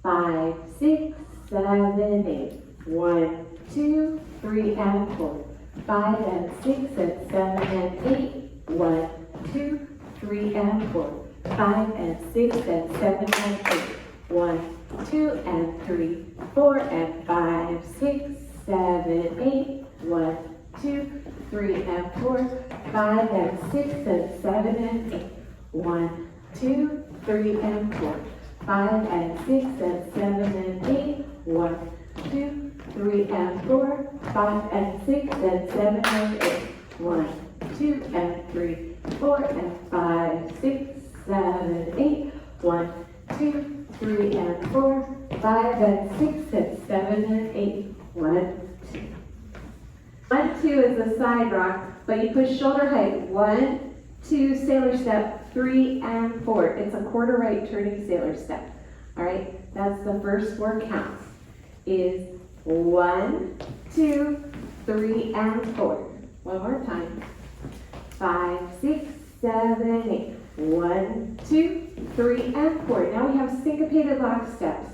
5, 6, 7, 8. 1, 2, 3, and 4. 5 and 6 and 7 and 8. 1, 2, 3, and 4. 5 and 6 and 7 and 8. 1, 2, and 3, 4 and 5, 6, 7, 8. 1, 2, 3, and 4. 5 and 6 and 7 and 8. 1, 2, 3, and 4. 5 and 6 and 7 and 8. 1, 2, 3, and 4. 5 and 6 and 7 and 8. 1, 2, and 3, 4 and 5, 6, 7, 8. 1, 2, 3, and 4. 5 and 6 and 7 and 8. 1, 2. 1, 2 is a side rock, but you push shoulder height. 1, 2, sailor step, 3, and 4. It's a quarter right turning sailor step. All right, that's the first 4 counts. Is 1, 2, 3, and 4. One more time. 5, 6, 7, 8. 1, 2, 3, and 4. Now we have syncopated lock steps.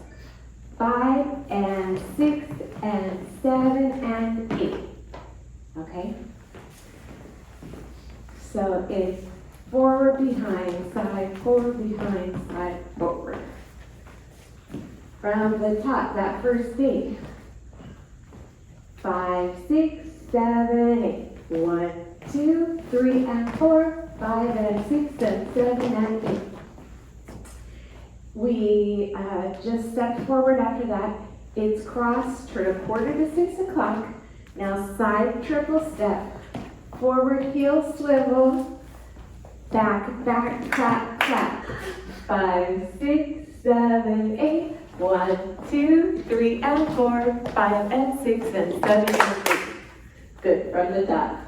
5 and 6 and 7 and 8. Okay? So it's forward, behind, side, forward, behind, side, forward. From the top, that first beat. 5, 6, 7, 8. 1, 2, 3, and 4. 5 and 6 and 7 and 8. We just stepped forward after that. It's cross, turn a quarter to 6 o'clock. Now side triple step. Forward heel swivel. Back, back, clap, clap. 5, 6, 7, 8. 1, 2, 3, and 4. 5 and 6 and 7 and 8. Good, from the top.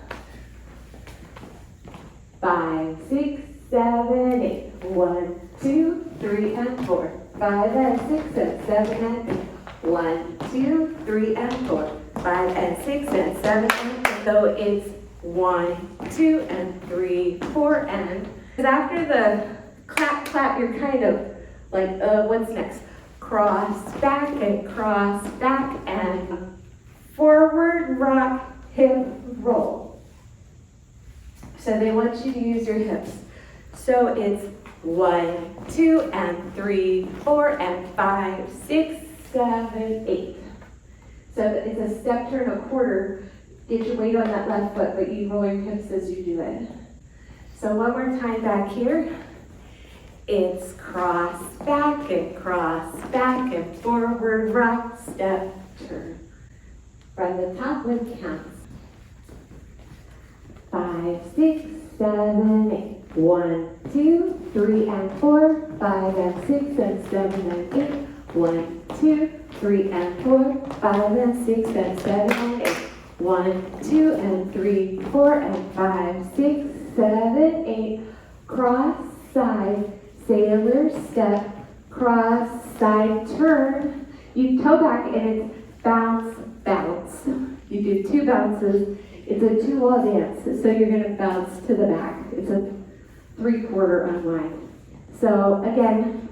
5, 6, 7, 8. 1, 2, 3, and 4. 5 and 6 and 7 and 8. 1, 2, 3, and 4. 5 and 6 and 7 and 8. So it's 1, 2, and 3, 4, and. Because after the clap, clap, you're kind of like, what's next? Cross, back, and forward, rock, hip, roll. So they want you to use your hips. So it's 1, 2, and 3, 4, and 5, 6, 7, 8. So it's a step turn, a quarter. Get your weight on that left foot, but you roll your hips as you do it. So one more time back here. It's cross, back, and forward, rock, step, turn. From the top with counts. 5, 6, 7, 8. 1, 2, 3, and 4. 5 and 6 and 7 and 8. 1, 2, 3, and 4. 5 and 6 and 7 and 8. 1, 2, and 3, 4, and 5, 6, 7, 8. Cross, side, sailor step, cross, side, turn. You toe back and it's bounce, bounce. You do 2 bounces. It's a 2-wall dance, so you're going to bounce to the back. It's a 3/4 unwind. So again,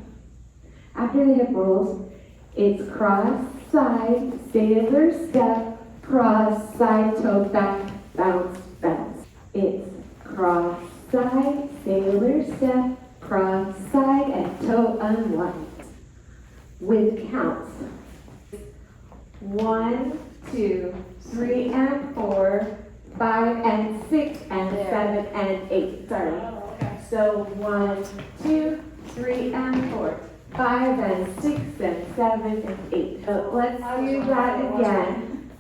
after the hip rolls, it's cross, side, sailor step, cross, side, toe, back, bounce, bounce. It's cross, side, sailor step, cross, side, and toe unwind. With counts. 1, 2, 3, and 4, 5, and 6, and 7, and 8. Sorry. So 1, 2, 3, and 4, 5, and 6, and 7, and 8. So let's do that again.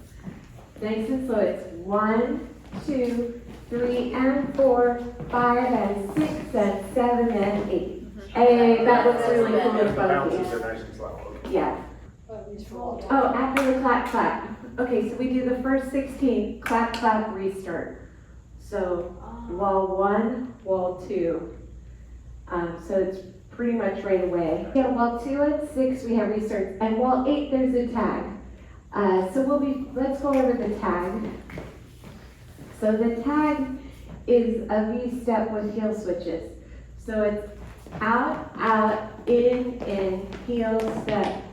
Nice and slow. It's 1, 2, 3, and 4, 5, and 6, and 7, and 8. Hey, that looks really cool and funky. Yeah. Oh, after the clap, clap. Okay, so we do the first 16, clap, clap, restart. So wall 1, wall 2. So it's pretty much right away. Yeah, wall 2 and 6 we have restarts, and wall 8 there's a tag. So let's go over the tag. So the tag is a V step with heel switches. So it's out, out, in, heel, step,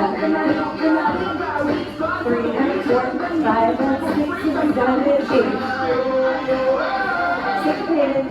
seven, 3 and 4, 5 and 6 and 7 and 8. Syncopated.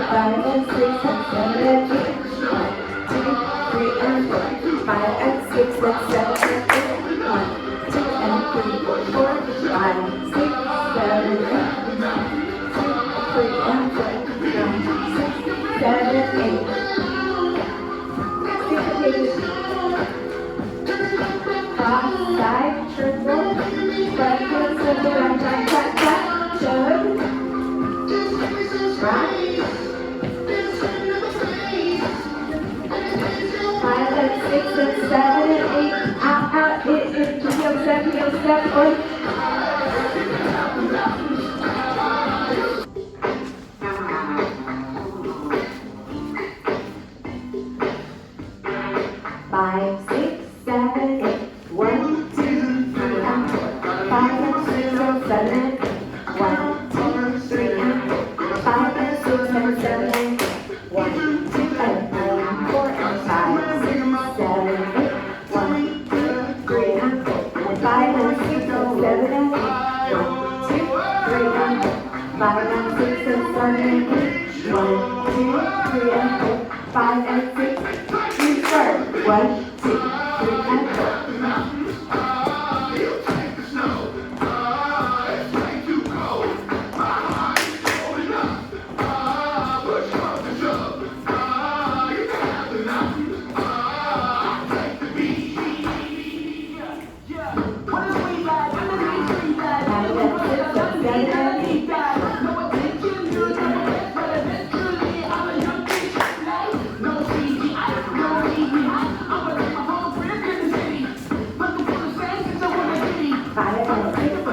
5 and 6 and 7 and 8. 1, 2, 3 and 4. 5 and 6 and 7 and 8. 1, 2 and 3, 4, 5, 6, 7, 8. 2, 3 and 4. 5, 6, 7, 8. Syncopated. Cross side triple. Front heel circle, right side, clap, clap. Shove. Right. 5 and 6 and 7 and 8. Out, out, in, heel step, or. 5, 6, 7, 8. 1, 2, 3 and 4. 5 and 6 and 7 and 8. 1, 2, 3 and 4. 5 and 6 and 7 and 8. 1, 2 and 3 and 4 and 5, 6, 7 and 8. 1, 2, 3 and 4. 5 and 6 and 7 and 8. 1, 2, 3 and 4. 5 and 6 and 7 and 8. 1, 2, 3 and 4. 5 and 6. You start. 1, 2, 3 and 4. Five and 6